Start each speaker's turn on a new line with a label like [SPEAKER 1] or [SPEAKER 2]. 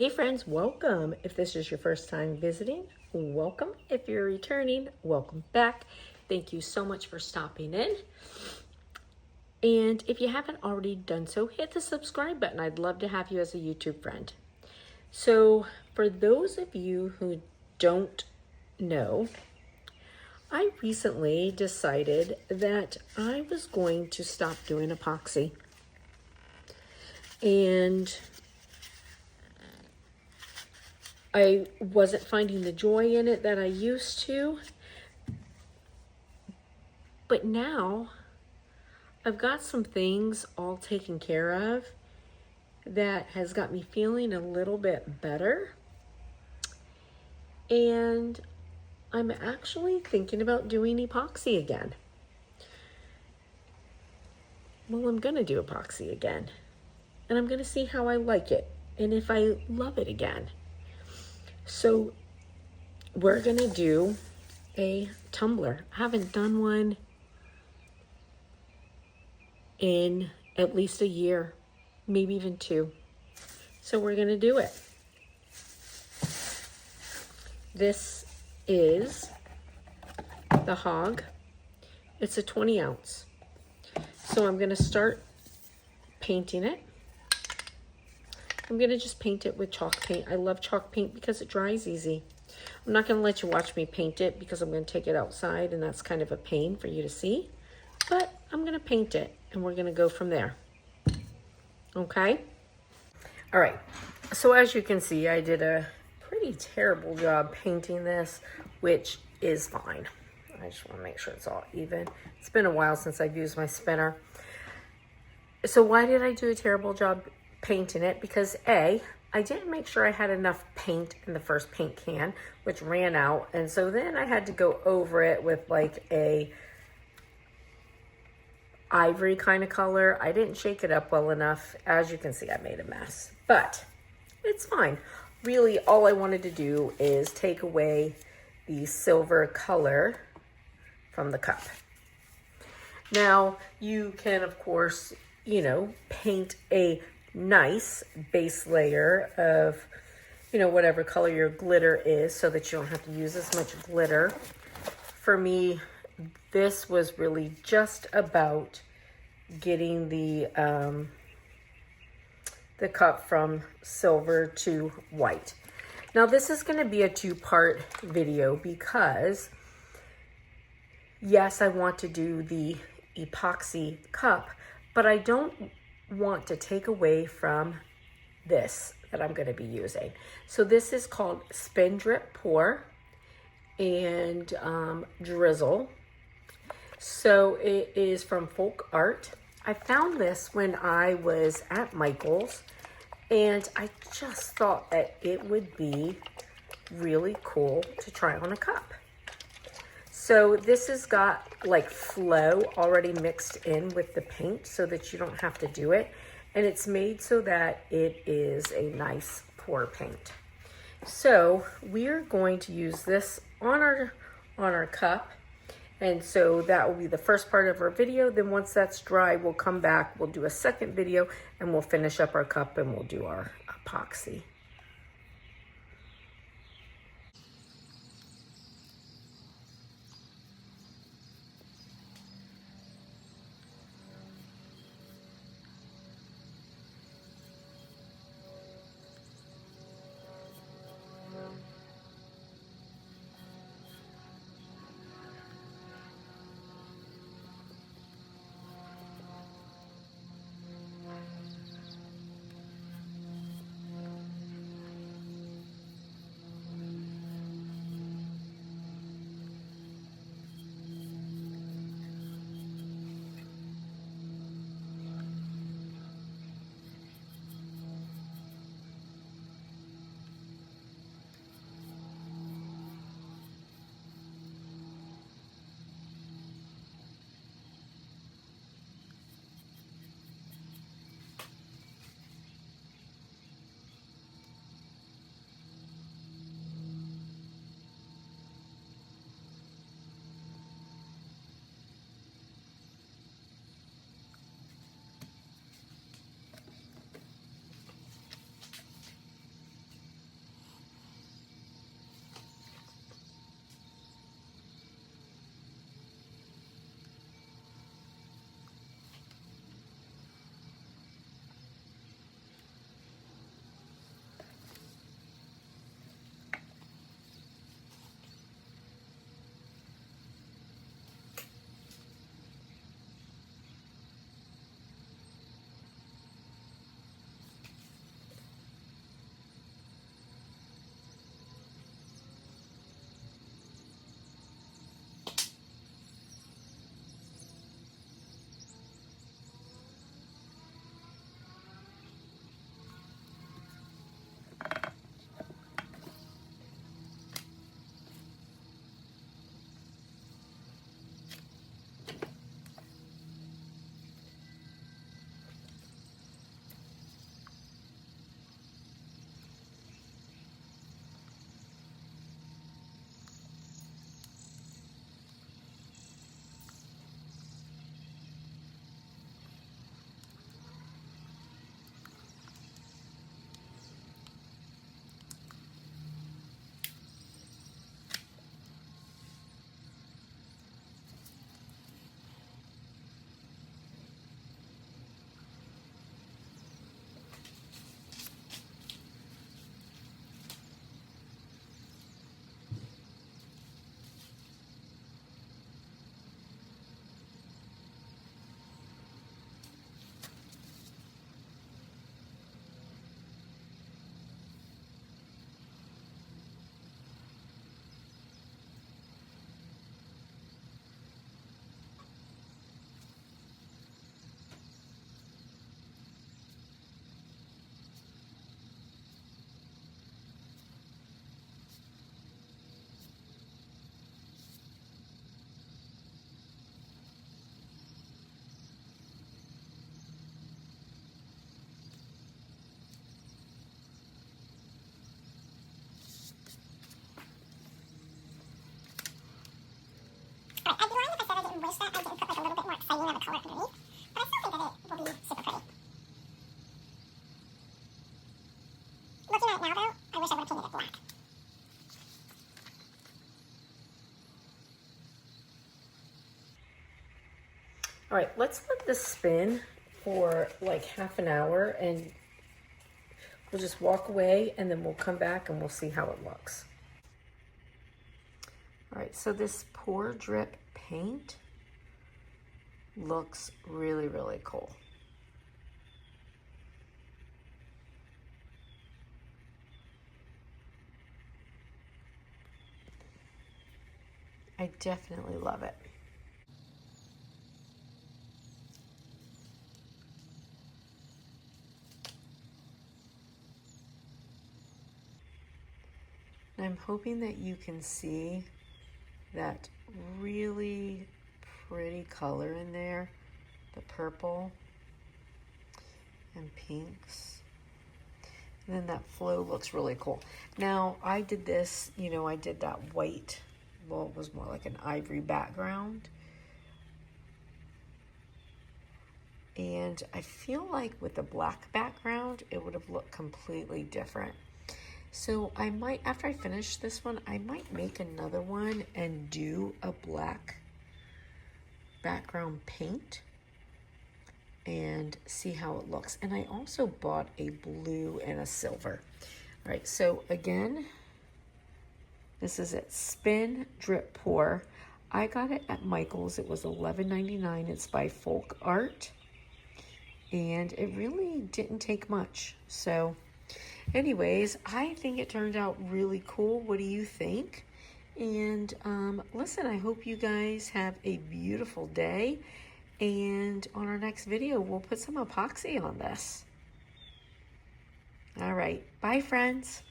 [SPEAKER 1] Hey friends, welcome. If this is your first time visiting, welcome. If you're returning, welcome back. Thank you so much for stopping in. And if you haven't already done so, hit the subscribe button. I'd love to have you as a YouTube friend. So for those of you who don't know, I recently decided that I was going to stop doing epoxy. And I wasn't finding the joy in it that I used to. But now I've got some things all taken care of that has got me feeling a little bit better. And I'm actually thinking about doing epoxy again. Well, I'm going to do epoxy again. And I'm going to see how I like it and if I love it again. So we're going to do a tumbler. I haven't done one in at least a year, maybe even 2. So we're going to do it. This is the Hog. It's a 20 ounce. So I'm going to start painting it. I'm going to just paint it with chalk paint. I love chalk paint because it dries easy. I'm not going to let you watch me paint it because I'm going to take it outside and that's kind of a pain for you to see. But I'm going to paint it and we're going to go from there. Okay? All right. So as you can see, I did a pretty terrible job painting this, which is fine. I just want to make sure it's all even. It's been a while since I've used my spinner. So why did I do a terrible job painting it? Because A, I didn't make sure I had enough paint in the first paint can, which ran out. And so then I had to go over it with like a ivory kind of color. I didn't shake it up well enough. As you can see, I made a mess, but it's fine. Really, all I wanted to do is take away the silver color from the cup. Now, you can, of course, paint a nice base layer of, whatever color your glitter is so that you don't have to use as much glitter. For me, this was really just about getting the cup from silver to white. Now, this is going to be a 2-part video because, yes, I want to do the epoxy cup, but I don't want to take away from this that I'm going to be using. So this is called Spin Drip Pour and Drizzle. So it is from FolkArt. I found this when I was at Michael's and I just thought that it would be really cool to try on a cup. So this has got like flow already mixed in with the paint so that you don't have to do it. And it's made so that it is a nice pour paint. So we're going to use this on our cup. And so that will be the first part of our video. Then once that's dry, we'll come back, we'll do a second video and we'll finish up our cup and we'll do our epoxy.
[SPEAKER 2] it now, though, I wish I would have painted it black.
[SPEAKER 1] All right, let's let this spin for like half an hour and we'll just walk away and then we'll come back and we'll see how it looks. All right, so this pour drip paint looks really, really cool. I definitely love it. And I'm hoping that you can see that really pretty color in there, the purple and pinks. And then that flow looks really cool. Now I did this, you know, I did that white, well, it was more like an ivory background. And I feel like with the black background, it would have looked completely different. So I might, after I finish this one, I might make another one and do a black background paint and see how it looks. And I also bought a blue and a silver. All right, so again, this is it, Spin Drip Pour. I got it at Michael's. It was $11.99. It's by FolkArt. And it really didn't take much. So anyways, I think it turned out really cool. What do you think? And listen, I hope you guys have a beautiful day. And on our next video, we'll put some epoxy on this. All right. Bye, friends.